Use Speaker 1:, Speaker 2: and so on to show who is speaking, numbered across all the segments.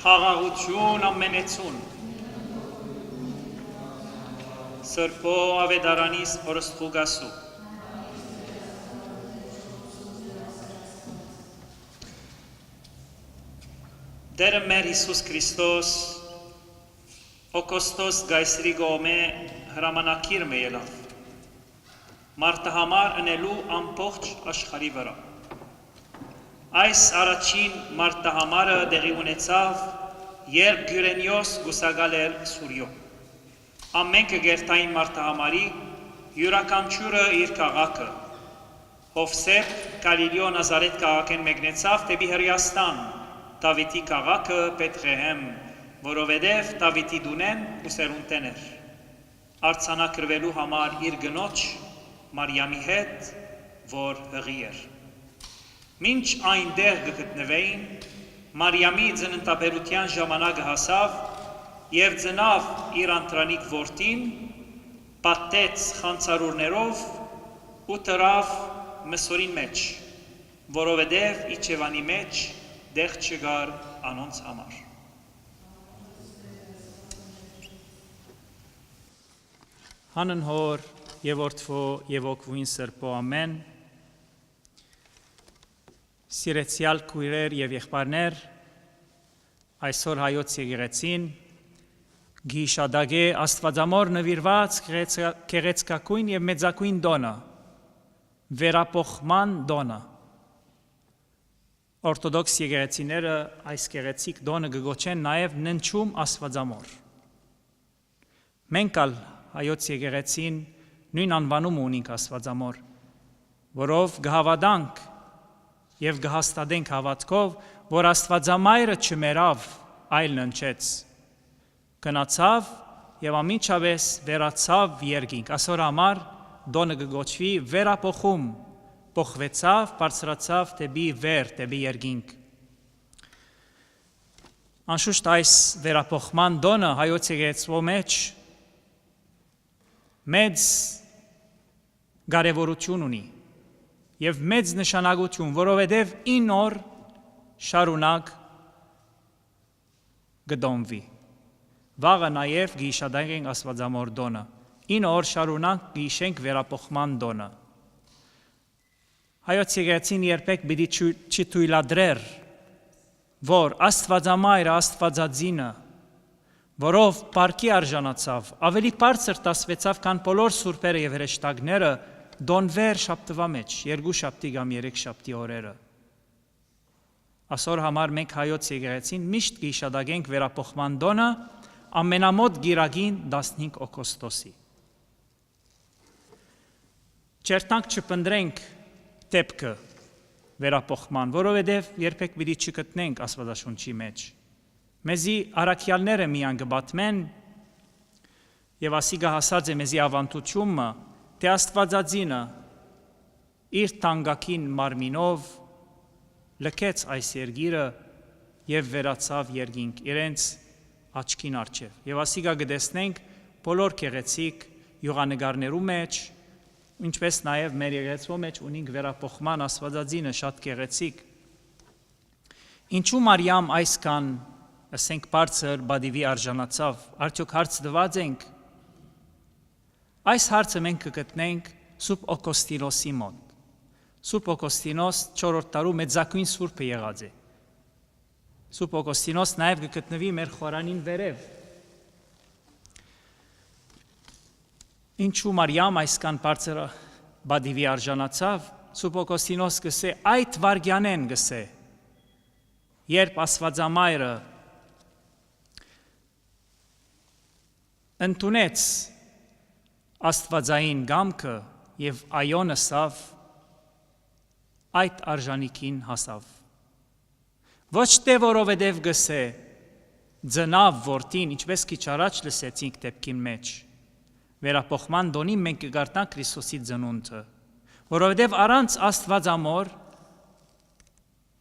Speaker 1: խաղաղություն ամենեցուն, սրբո ավետարանիս օրստխուգասու, Դերը մեր Հիսուս Քրիստոս, օկոստոս գայսրի գոմե հրամանակիր մե ելավ, մարդահամար ընելու ամբողջ աշխարհի վրա։ Այս առաջին մարդահամարը դեղի ունեցավ, երբ Գյուրենիոս գուսագալ էր Սուրյո։ Ամեն կգերտային մարդահամարի յուրաքանչյուրը իր քաղաքը, Հովսեփ Գալիլեո Նազարեթ քաղաքեն մեկնեցավ դեպի Հրեաստան, Դավիթի քաղաքը Բեթղեհեմ, որովհետև Դավիթի դունեն ու սերունդեն էր, արձանագրվելու համար իր գնոջ Մարիամի հետ, որ հղի էր։ Մինչ այնտեղ գտնվեին, Մարիամի ծննդաբերության ժամանակը հասավ եւ ծնավ իր անտրանիկ որդին, պատտեց խանցարուրներով ու դրավ մսորին մեջ, որովհետև իջևանի մեջ դեղ չգար անոնց համար։ Հանն հոր եւ որդվո եւ օգվույն սրբո ամեն, սիրեցյալ քույրեր եւ եղբայրներ, այսօր հայոց եկեղեցին գիշադագե աստվածամոր նվիրված գեղեցկագույն եւ մեծագույն դոնը, վերապոխման դոնը։ Օրթոդոքս եկեղեցիները այս գեղեցիկ դոնը գոչեն նաև ննչում աստվածամոր։ Մենք ալ հայոց եկեղեցին նույն անվանում ունենք աստվածամոր, որով գհավատանք եւ գհաստատենք հավատքով, որ աստվածամայրը չմերավ, այլ ննչեց, գնացավ եւ ամիջավես վերացավ երկինք։ Այսօր համար դոնը գոչվի վերապոխում, փոխվեցավ, բարձրացավ դեպի վեր, դեպի երկինք։ Անշուշտ այս վերապոխման դոնը հայոց եկեղեցու մեջ մեծ կարևորություն ունի եւ մեծ նշանակություն, որովհետեւ 9 օր շարունակ գդոմվի։ Վաղը նաեւ գիշադայենք աստվածամոր դոնը։ 9 օր շարունակ գիշենք վերապոխման դոնը։ Հայոց եկեղեցին երբեք պիտի չթույլատրեր, որ աստվածամայրը, աստվածածինը, որով պարքի արժանացավ, ավելի բարձր տասվեցավ, քան բոլոր սուրբերը եւ հրեշտակները, դոնվեր շաբթվա մեջ, 2 շաբթի կամ 3 շաբթի օրերը։ Այսօր համար մենք հայոց եկեղեցին միշտ գիշադագենք վերապոխման դոնը ամենամոտ գիրագին 15 օգոստոսի։ Չերտանք չպնդրենք դեպքը վերապոխման, որովհետև երբեք պիտի չգտնենք աստվածաշունչի մեջ։ Մեզի առաքյալները միան կբատմեն եւ ասիգա հասած է մեզի ավանդությունը, թե աստվածածինը իր տանգակին մարմինով լքեց այս երկիրը եւ վերացավ երկինք իրենց աչքին առջև։ Եվ ասիգա կտեսնենք բոլոր գեղեցիկ յուղանգարներու մեջ, ինչպես նաև մեր եկեղեցու մեջ ունենք վերապոխման աստվածածինը շատ գեղեցիկ։ Ինչու Մարիամ այսքան, ասենք, բարձր բադիվի արժանացավ, արդյոք հարց տված ենք։ Այս հարցը մենք կգտնենք Սուրբ Օգոստինոսի մոտ։ Սուրբ Օգոստինոս 4-րդ դարու մեծագույն սուրբը եղած է։ Սուրբ Օգոստինոս նաև կգտնվի մեր խորանին վերև։ Ինչու Մարիամ այսքան բարձր բադիվի արժանացավ, Սուրբ Օգոստինոս գսե այդ վարգյանեն գսե, երբ աստվածամայրը ընդունեց աստվածային գամքը եւ այոն ըսավ, այդ արժանիքին հասավ։ Ոչ թե որովհետև գսե ծնավ որդին, ինչպես քիչ առաջ լսեցինք դեպքին մեջ, վերապոխման դոնի մենք կգարտանք Քրիստոսի ծնունդը, որովհետև առանց աստվածամոր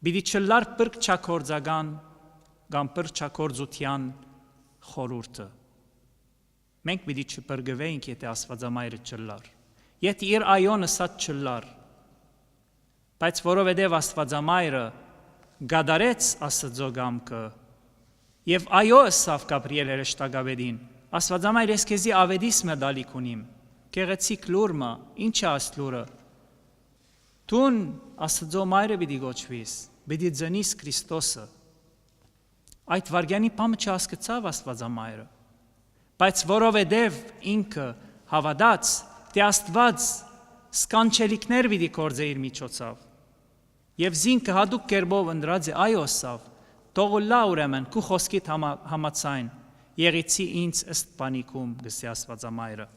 Speaker 1: պիտի չլար պրկչակորձական կամ պրկչակորձության խորհուրդը։ Մենք պիտի չպրկվեինք, եթե աստվածամայրը չլար, եթե իր այոն ըսած չլար, բայց որովհետև աստվածամայրը գադարեց Աստծո գամքը, Եվ այո ըսավ Գաբրիել հրեշտակաբեդին, Աստվածամայր ես քեզի ավետիս մդալիք ունիմ, գեղեցիկ լուրը, ինչ է աս լուրը։ Տուն Աստծո մայրը պիտի գոչվիս, պիտի ծնիս Քրիստոսը։ Այդ վարգյանի բամը չհասկացավ Աստվածամայրը, բայց որովհետև ինքը հավատաց, թե Աստված սկանչելիքներ պիտի կործե իր միջոցով, եւ զինքը հատուկ կերպով ընդրած է այո ասավ, թողուլա ուրեմն քու խոսքիդ համաձայն, եղիցի ինձ ըստ բանիկում գսի Աստվածամայրը։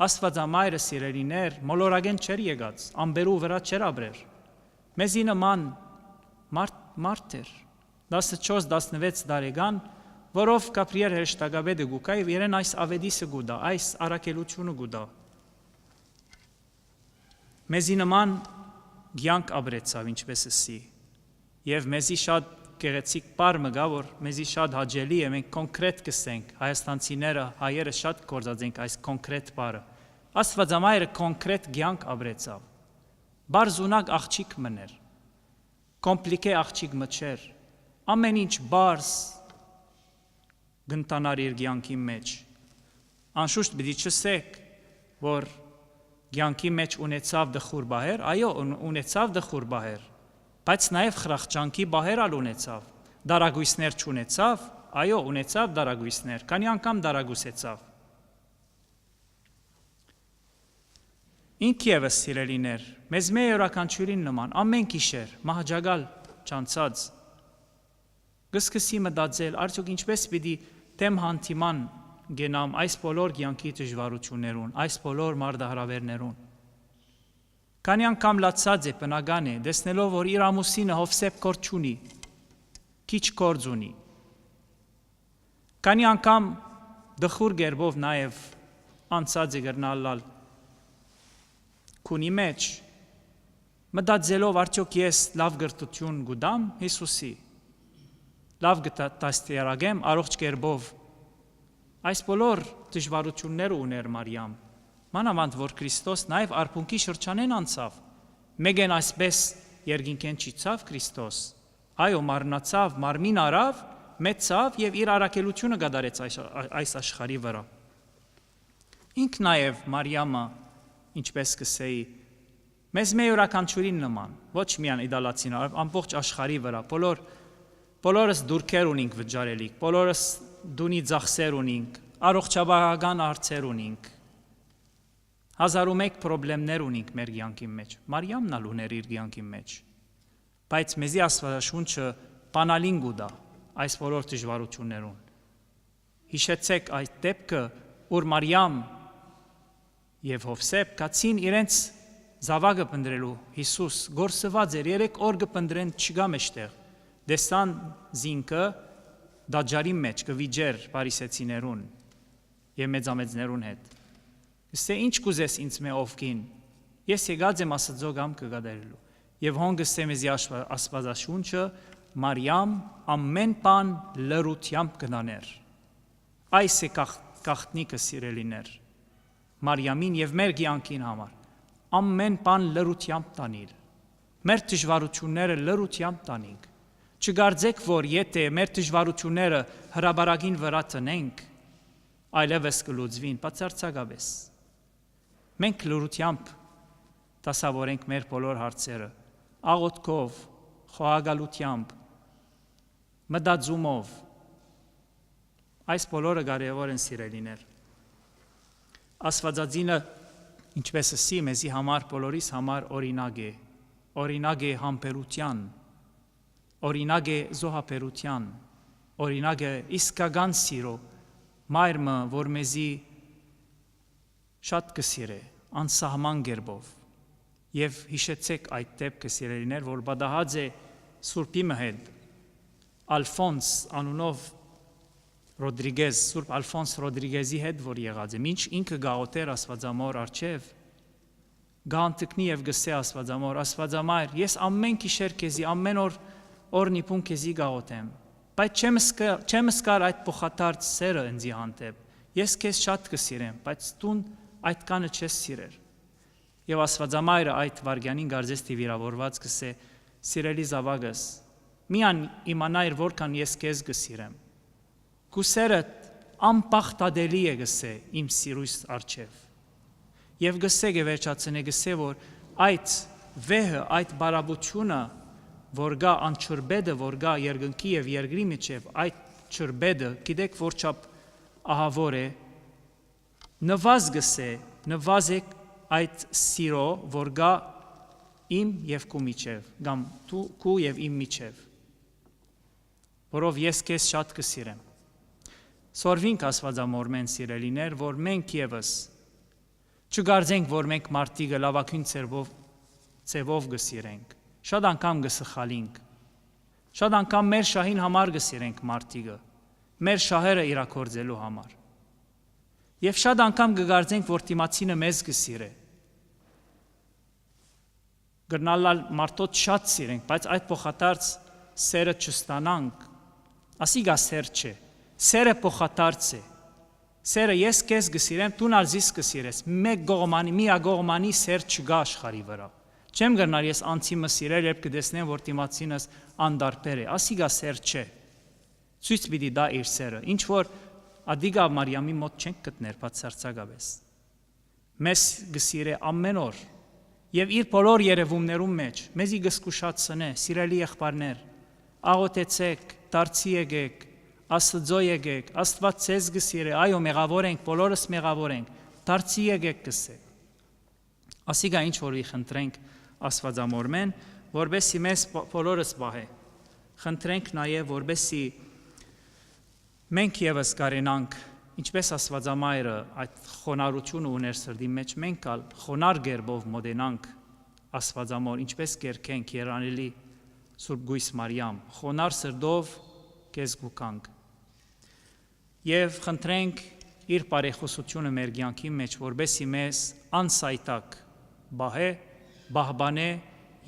Speaker 1: Աստվածամայրը սիրելիներ մոլորագեն չեր եկած, ամբերու վրա չեր ապրեր։ Մեզի նման մարդ էր, 14-16 տարեկան, որով Գաբրիել հրեշտակաբեդը գուկա եւ իրեն այս ավետիսը գուտա, այս առաքելությունը գուտա։ Մեզի նման կյանք ապրեցավ ինչպես էսի, եւ մեզի շատ գեղեցիկ բառ մը գա, որ մեզի շատ հաճելի է, մենք կոնկրետ կսենք, հայաստանցիները, հայերը շատ կործածենք այս կոնկրետ բառը։ Աստվածամայրը կոնկրետ կյանք ապրեցավ։ Բարձունակ աղջիկ մներ, կոմպլիկե աղջիկ մը չէր, ամեն ինչ բարձ գնտանար իր կյանքի մեջ։ Անշուշտ պիտի չսեք, որ կյանքի մեջ ունեցավ դխուր բահեր, այո, ունեցավ դխուր բահեր, բայց նաև խրախճանքի բահեր ալ ունեցավ, դարագույսներ չունեցավ, այո, ունեցավ դարագույսներ, քանի անգամ դարագույսեցավ։ Ինք ևս սիրելիներ, մեզ մեր յուրաքանչյուրին նման, ամեն գիշեր, մահճագալ չանցած, գսկսի մտածել, արդյոք ինչպես պիտի դեմ հանդիման գնամ այս բոլոր կյանքի դժվարություններուն, այս բոլոր մարդահրավերներուն։ Քանի անգամ լացած է, բնական է, տեսնելով, որ իր ամուսինը Հովսեփ գործ չունի, քիչ գործ ունի։ Քանի անգամ դխուր գերբով նաև անցած է գրնալալ քունի մեջ, մտածելով արդյոք ես լավ գրտություն գուտամ Հիսուսի, լավ գտաստիարագեմ առողջ գերբով։ Այս բոլոր դժվարությունները ուներ Մարիամ, մանավանդ որ Քրիստոս նաև արփունքի շրջանեն անցավ, մեգեն այսպես երկինքեն չիցավ Քրիստոս, այո մարմնացավ, մարմին արավ, մեծավ եւ իր առաքելությունը կատարեց այս աշխարհի վրա։ Ինք նաև Մարիամը, ինչպես կսեի, մեզ մեր յուրաքանչյուրին նման, ոչ միայն իդալացին, ամբողջ աշխարհի վրա, բոլորս դուրքեր ունենք վճարելիք, բոլորս դունի ծախսեր ունենք, առողջապահական հարցեր ունենք, 1001 խնդիրներ ունենք մեր կյանքի մեջ, Մարիամն ալ ուներ իր կյանքի մեջ, բայց մեզի Աստվածաշունչը բանալին գուտա այս բոլոր դժվարություններուն։ Հիշեցեք այդ դեպքը, որ Մարիամ եւ Հովսեփ կացին իրենց զավակը պնդրելու, Հիսուս գործված էր, 3 օր կպնդրեն չգա մեջտեղ, դեսան զինքը դաջարի մեջ կվիճեր պարիսեցիներուն եւ մեծամեծներուն հետ։ Գսե ինչ կուզես ինձ մե ովքին, ես եկած եմ Աստծո կամքը կատարելու։ Եվ հոնգսե մեզի Աստվածաշունչը Մարիամ ամեն բան լրությամբ կդաներ։ Այս է գաղտնիքը սիրելիներ, Մարիամին եւ մեր կյանքին համար, ամեն բան լրությամբ տանել, մեր դժվարությունները լրությամբ տանենք։ Չգարձեք, որ եթե մեր դժվարությունները հրաբարակին վրա տնենք, այլևս կլուծվին, բացարձակապես։ Մենք լրությամբ դասավորենք մեր բոլոր հարցերը, աղոթքով, խոհագալությամբ, մտածումով, այս բոլորը կարևոր են սիրելիներ։ Աստվածածինը, ինչպես ասի, մեզի համար, բոլորիս համար օրինակ է համբերության, օրինակ է զոհաբերության, օրինակ է իսկական սիրո, մայրը, որ մեզի շատ կսիրե, անսահման գերբով, եւ հիշեցեք այդ դեպքը սիրելիներ, որ պատահած է Սուրբի հետ, Ալֆոնս անունով Ռոդրիգեզ, Սուրբ Ալֆոնս Ռոդրիգեզի հետ, որ եղած է, մինչ ինքը գաղութեր Աստվածամոր արջև, գանտկնի եւ գսե Աստվածամոր, Աստվածամայր, ես ամեն գիշեր քեզի, ամեն օր նիպուն քեզի գաղութեմ, բայց չեմ սկար այդ փոխադարձ սերը ինձի հանդեպ, ես քեզ շատ կսիրեմ, բայց դու այդքանը չես սիրեր։ Եվ Աստվածամայրը այդ վարգյանին գարձես վիրավորված կսե, սիրելի զավակս, միան իմանայր որքան ես քեզ գսիրեմ։ Գուսերդ անպախտադելի է գսե իմ սիրույս արջև։ Եվ գսե վերջացնե գսե, որ այդ վեհը, այդ բարաբությունը, որ գա անչրբեդը, որ գա երկնքի եւ երկրի միջև, այդ չրբեդը, գիտեք որ չափ ահավոր է, նվազ գսե, նվազ է այդ սիրո, որ գա իմ եւ քու միջև, կամ քու եւ իմ միջև, որով ես քեզ շատ կսիրեմ։ Սորվինք Աստվածամորմեն սիրելիներ, որ մենք եւս չգարձենք, որ մենք մարդիկը լավագույն ցևով գսիրենք։ Շատ անգամ գսխալինք։ Շատ անգամ մեր շահին համար գսիրենք մարդիկը, մեր շահերը իրակորձելու համար։ Եվ շատ անգամ կգարձենք, որ դիմացինը մեզ գսիրե։ Գրնալալ մարդոց շատ սիրենք, բայց այդ փոխադարձ սերը չստանանք, ասիգա սեր չէ, սերը փոխադարձ է, սերը ես քեզ գսիրեմ, դու նալ զիս գսիրես, միագողմանի սեր չգա աշխարհի վրա, չեմ գրնալ ես անցիմը սիրել, երբ կտեսնեմ, որ դիմացինս անդարբեր է, ասիգա սեր չէ, ցույց պիտի դա իր սերը, ինչ որ Ադիգա Մարիամի մոտ չենք գտներ, բացարձակապես, մեզ գսիրե ամեն օր, Եվ իր բոլոր երևումներում մեջ, մեզի գսկուշացնե, սիրելի եղբայրներ, աղոթեցեք, դարձի եկեք, Աստծո եկեք, Աստված ձեզ գսիրե, այո մեղավոր ենք, բոլորս մեղավոր ենք, դարձի եկեք գսեք։ Ասիգա ինչ որ խնդրենք Աստվածամորմեն, որբեսի մեզ բոլորս բահե։ Խնդրենք նաև, որբեսի մենք եւս կարենանք, ինչպես Աստվածամայրը այդ խոնարհությունը ուներ սրտի մեջ, մենք ալ խոնար գերբով մոտենանք Աստվածամոր, ինչպես կերքենք երանելի Սուրբ Գույս Մարիամ, խոնար սրտով քեզ գուկանք։ Եվ խնդրենք իր բարեխոսությունը մեր կյանքի մեջ, որբեսի մեզ անսայտակ բահե, բահբանե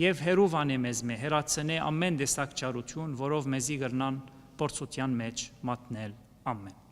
Speaker 1: եւ հերուվանե մեզ մե, հերացնե ամեն տեսակ չարություն, որով մեզի գրնան փորձության մեջ մատնել։ Ամեն։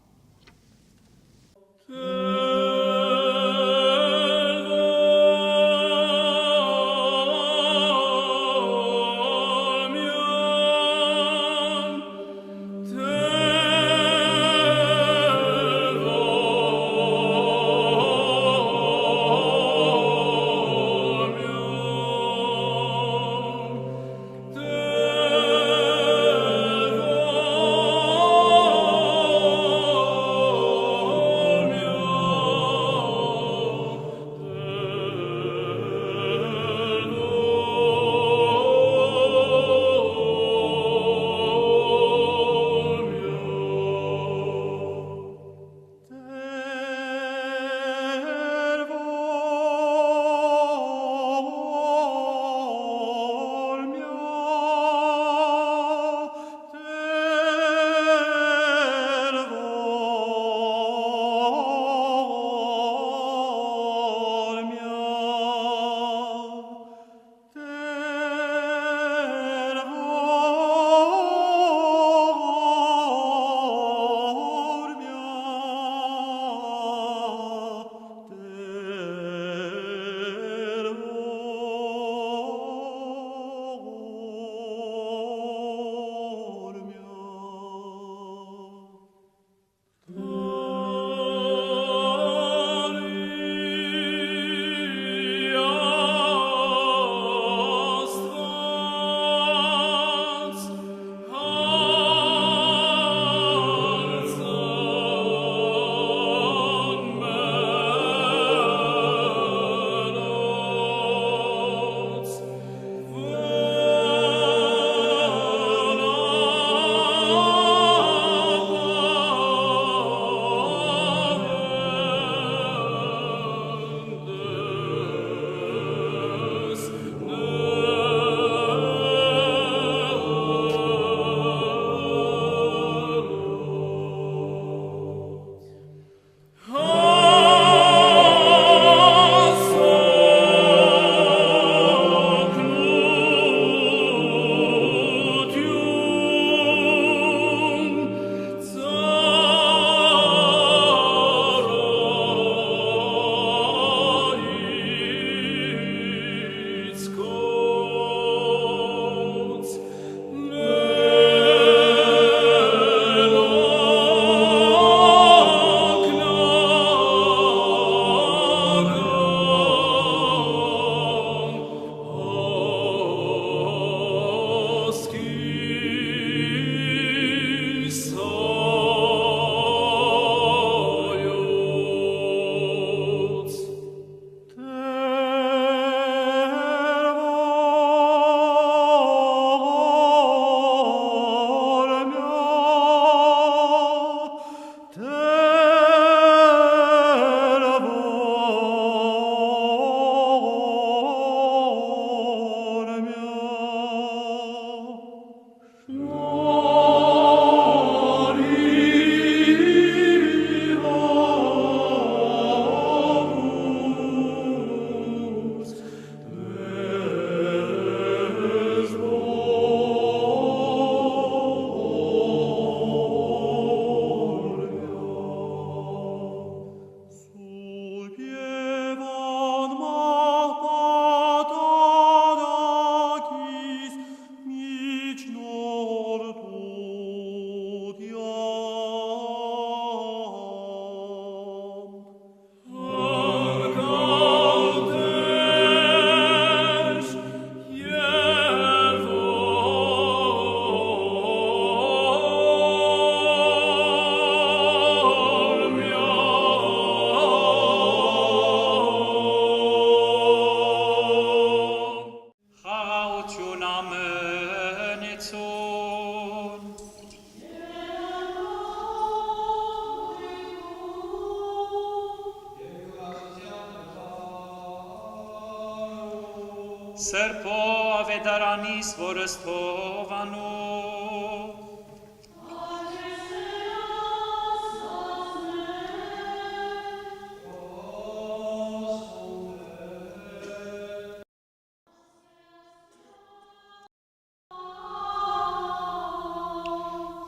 Speaker 1: Սրբո ավետարանիս որս թովանու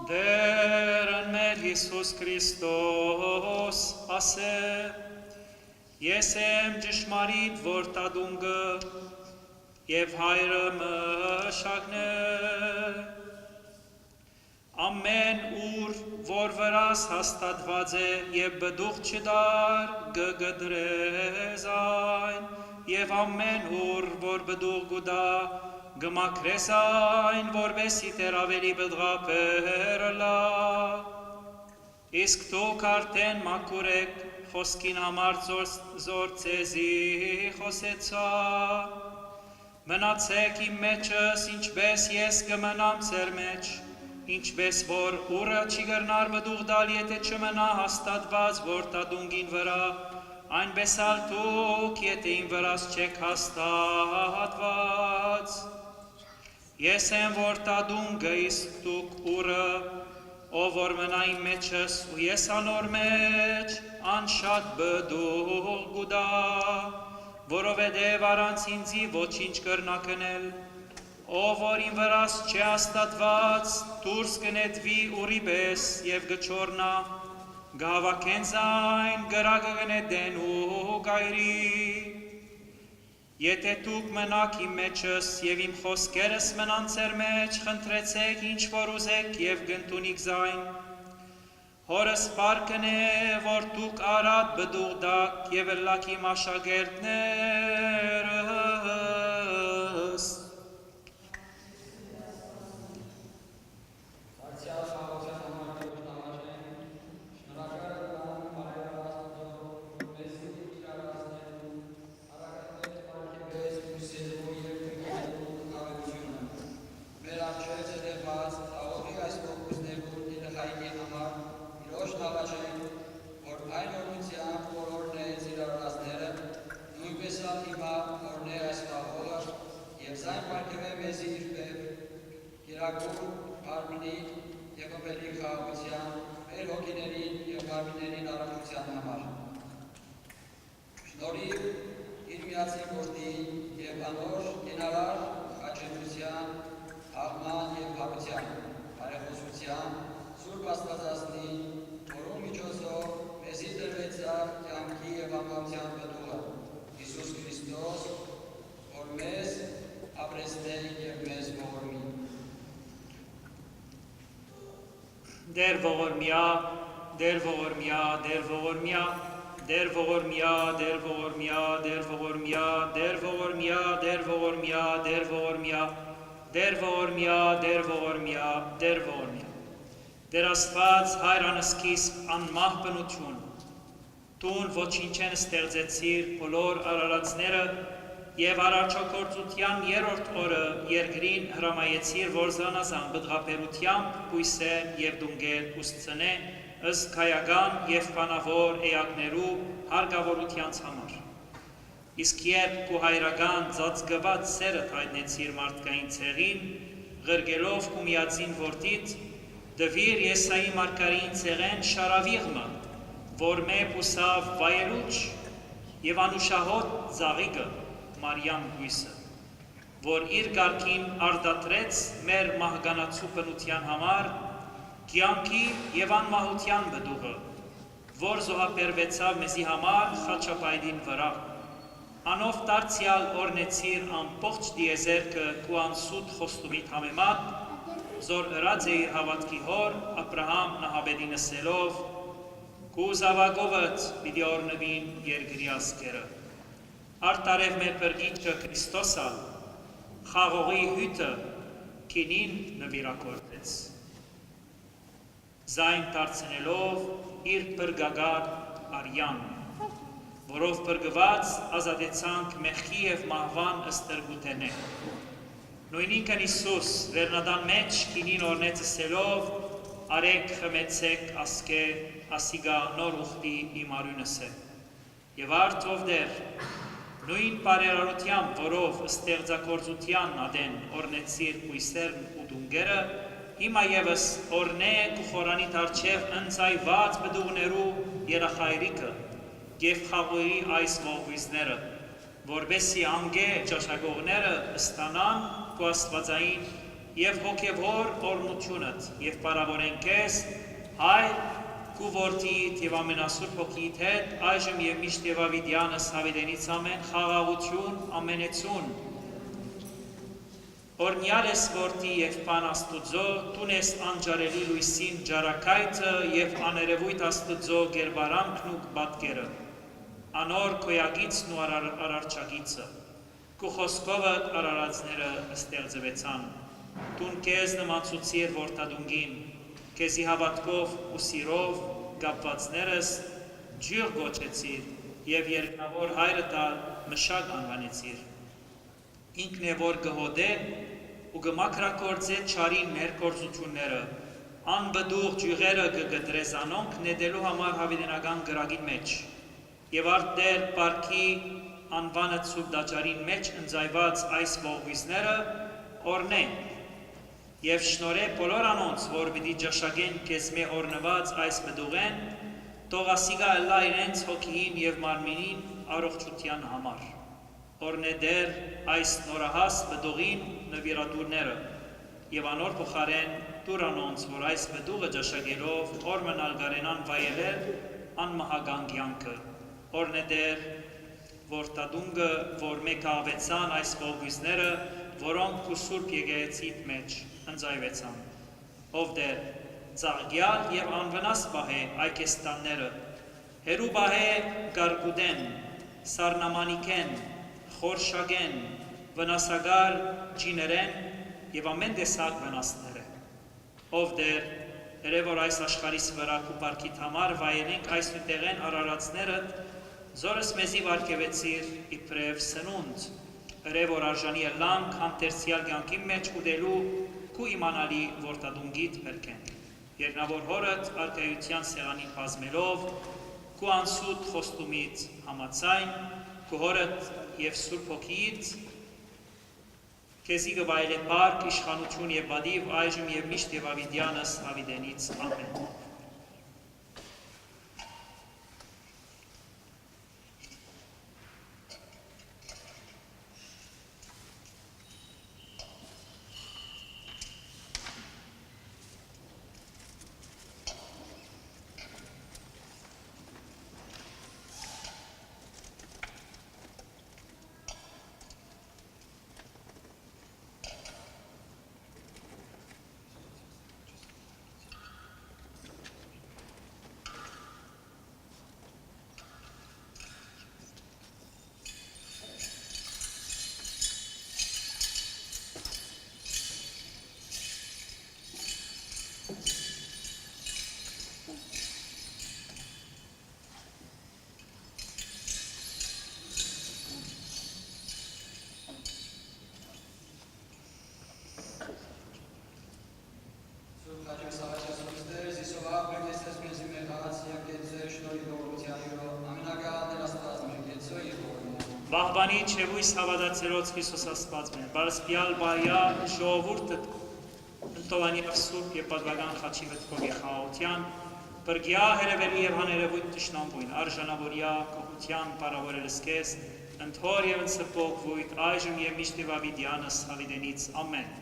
Speaker 1: Դերն մեր Հիսուս Քրիստոս ասե Ես եմ ճշմարիտ որդադունգը և հայրը մշակն է Ամեն ուր որ վրաս հաստատված է և բդուղ չդար գգդրես այն և ամեն ուր որ բդուղ գուդա գմակրես այն, որբեսի տեր ավելի բդղապերը լա, իսկ դուք արդեն մաքուր եք խոսքին համար զոր ձեզի խոսեցա, մնացեք իմ մեջս, ինչպես ես կմնամ ձեր մեջ, ինչպես որ ուռը չի գրնար բդուղ դալ, եթե չմնա հաստատված որդադունգին վրա, այնպես ալ դուք, եթե իմ վրաս չեք հաստատված, Ես եմ որդադունգը, իսկ դուք ուռը, ով որ մնա իմ մեջս ու ես անոր մեջ, անշատ բդուղ գուդա, որովհետև առանց ինձի ոչինչ կրնա կնել, ով որ իմ վրաս չէ հաստատված, դուրս կնետվի ուռի պես և գչորնա, գահավաքեն զայն, գրակը կնետեն ու գայրի, Եթե դուք մնաք իմ մեջս և իմ խոսքերս մնան ձեր մեջ, խնդրեցեք ինչ որ ուզեք և գնտունիք զայն։ Հորս պարկն է, որ դուք արատ բդուղ դաք և ըլլաք իմ աշակերտներս։ Der ողորմյա, der ողորմյա, der ողորմյա, der ողորմյա, der ողորմյա, der ողորմյա, der ողորմյա, der ողորմյա, der ողորմյա, der ողորմյա, der ողորմյա, der ողորմյա, Der Աստված հայր անսկիզբ անմահ բնություն, տուն ոչինչ են ստեղծեցիր բոլոր արարածները և արարչագործության երրորդ օրը երկրին հրամայեցիր, որ զանազան բդղապերությամբ բույսեր և դունգեր ուսցնե ըսկայական և բանավոր էակներու հարգավորությանց համար։ Իսկ երբ կու հայրական ծածկված սերդ հայտնեցիր մարդկային ցեղին, ղրգելով կու միածին որդիդ, դվիր Եսայի մարգարին ցեղեն շարավիղմը, որ մե պուսավ վայելուչ և անուշահոտ ծաղիկը Մարիամ գույսը, որ իր գարքին արդատրեց մեր մահկանացու բնության համար, կյանքի և անմահության բդուղը, որ զոհաբերվեցավ մեզի համար խաչապայդին վրա, անով դարձյալ օրնեցիր ամբողջ դիեզերքը կու անսուտ խոստումիտ համեմատ, զոր ըրած է իր հավատքի հոր Աբրահամ նահաբեդի նսելով, կու զավագովըց պիտի օրնվին երկրի ասկերը։ Արտարև մեր բրգիչը Քրիստոսալ, խաղողի հյութը կինին նվիրակորդեց։ Զայն դարձնելով իր բրգագար արյան, որով բրգված ազատեցանք մեղքի և մահվան ըստրգութենե։ Նույնինքն Իսուս վերնադան մեջ կինին օրնեց ասելով, արեք խմեցեք ասկե, ասիգա նոր ուխտի իմ արյունս է։ Եվ արդ ով դեր, Նույն բարերարությամբ, որով ստեղծագործության ադեն օրնեցիր կույսերն ու դունգերը, հիմա եւս օրնե կուխորանի դարչև ընծայված բդուղներու երախայրիկը եւ խաղոյի այս ողվիզները, որբեսի անգե ճաշակողները ստանան քո աստվածային եւ հոգեվոր օրնությունդ եւ բարավորեն քեզ հայր քու որդիդ եւ ամենասուրբ հոգիդ հետ այժմ եւ միշտ եւ ավիդյանս հավիտենից ամեն խաղաղություն ամենեցուն օրնյալ ես որդի եւ պան աստուծո տուն ես անջարելի լույսին ջարակայթը եւ աներևույթ աստուծո գերբարանքն ու պատկերը անոր քոյագիցն ու արարչագիցը քու խոսքովդ արարածները ստեղծվեցան տուն քեզ նմացուցիր որդադունգին քեզի հավատքով ու սիրով կապվածներս ջյուր գոչեցիր եւ երկնավոր հայրը տալ մշակ անվանեցիր ինքն է որ գհոդե ու գմակրակորձե չարին մեր կորզությունները անբդուղ ջյուղերը կգտրե զանոնք նետելու համար հավիտենական գրագին մեջ եւ արդեր պարքի անվանը ցուկ դաճարին մեջ ընձայված այս ողվիզները օրնե եւ շնորհե բոլոր անոնց, որ պիտի ճաշակեն քեզ մե օրնված այս բդուղեն, թող ասիգա ըլլա իրենց հոգին եւ մարմինին առողջության համար։ Օրնե դեր այս նորահաս բդուղին նվիրատուրները եւ անոր փոխարեն դուր անոնց, որ այս բդուղը ճաշակելով օրմնալ գարենան վայելել անմահագան կյանքը։ Օրնե դեր որդադունգը, որ մեկ ավեցան այս ողվիզները, որոնք քու սուրբ եկեղեցիդ մեջ ընձայվեցան, ով դեր ծաղգյալ եւ անվնաս պահե այկեստանները, հերու պահե գարգուդեն, սառնամանիքեն, խորշագեն, վնասագար ջիներեն եւ ամեն տեսակ վնասները, ով դեր երբ որ այս աշխարհիս վրա քու բարքիդ համար վայելենք այս ուտեղեն արարածները, զորս մեզի վարկևեցիր իբրև սնունդ, երբ որ արժանի ելանք համտերցյալ կյանքի մեջ ուտելու քու իմանալի որդադունգիդ մերքեն, երկնավոր հորդ արկայության սեղանի բազմելով, քու անսուտ խոստումից համացայն, քու հորդ եւ սուրբ հոգիից, քեզի գվայել է պարկ, իշխանություն եւ բադիվ այժմ եւ միշտ եւ ավիդյանս հավիդենից ամեն։ Բահբանի չևույս հավատացերոց Հիսուս ասպած մեն, բարսպյալ բարյա ժողովուրդը ընտովանիավ սուրբ և պատվական խաչի վտքով եխաղության, բրգյա հերևելի և հաներևույթ տշնամբույն, արժանավորյա կողության պարավորելս կես, ընթոր և ընսրպող վույթ, այժմ և միշտ և ավիդյանս հավիդենից, ամեն։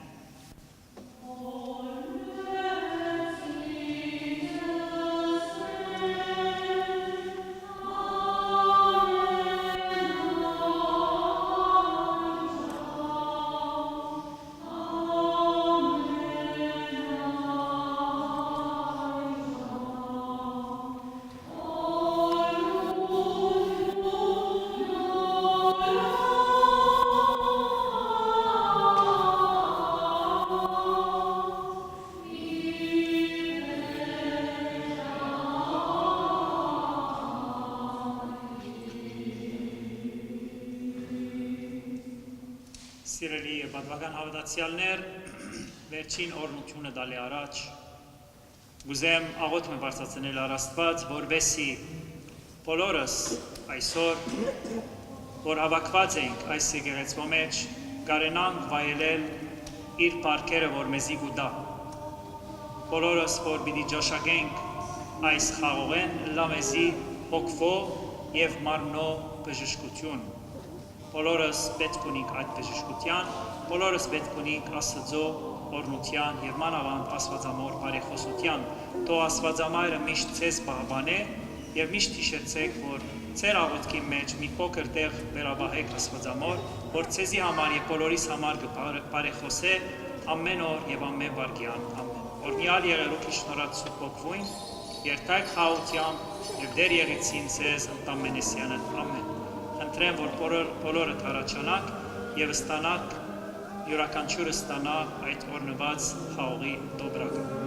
Speaker 1: Սիրելի և պատվական հավատացյալներ, վերջին օրնությունը դալի առաջ, գուզեմ աղոթ մը բարձացնել առաստված, որբեսի բոլորս այսօր որ հավաքված ենք այս եկեղեցու մեջ, կարենանք վայելել իր պարգերը, որ մեզի գուտա։ Բոլորս, որ պիտի ճաշակենք այս խաղողեն, լա մեզի հոգվո և մարմնո բժշկություն։ Բոլորս պետք ունենք այդ բժշկության, բոլորս պետք ունենք Աստծո օրհնության և մանավանդ Աստվածամոր բարեխոսության։ Թող Աստվածամայրը միշտ ձեզ պահպանե և միշտ հիշեցեք, որ ձեր աղոթքի մեջ մի փոքր տեղ վերաբահեք Աստվածամոր, որ ձեզի համար և բոլորիս համար բարեխոսե ամեն օր և ամեն վայրկյան։ Ամեն։ Օրհնյալ եղելուքի շնորհացու փոխվույն, երթայք խաղաղությամբ և դեր եղեցին ձեզ ընտամենեսյանը։ Ամեն։ Խնդրեմ, որ բոլորը թարաչանաք և ստանաք, յուրաքանչյուրը ստանա այդ օրնված խաղողի դոբրակը։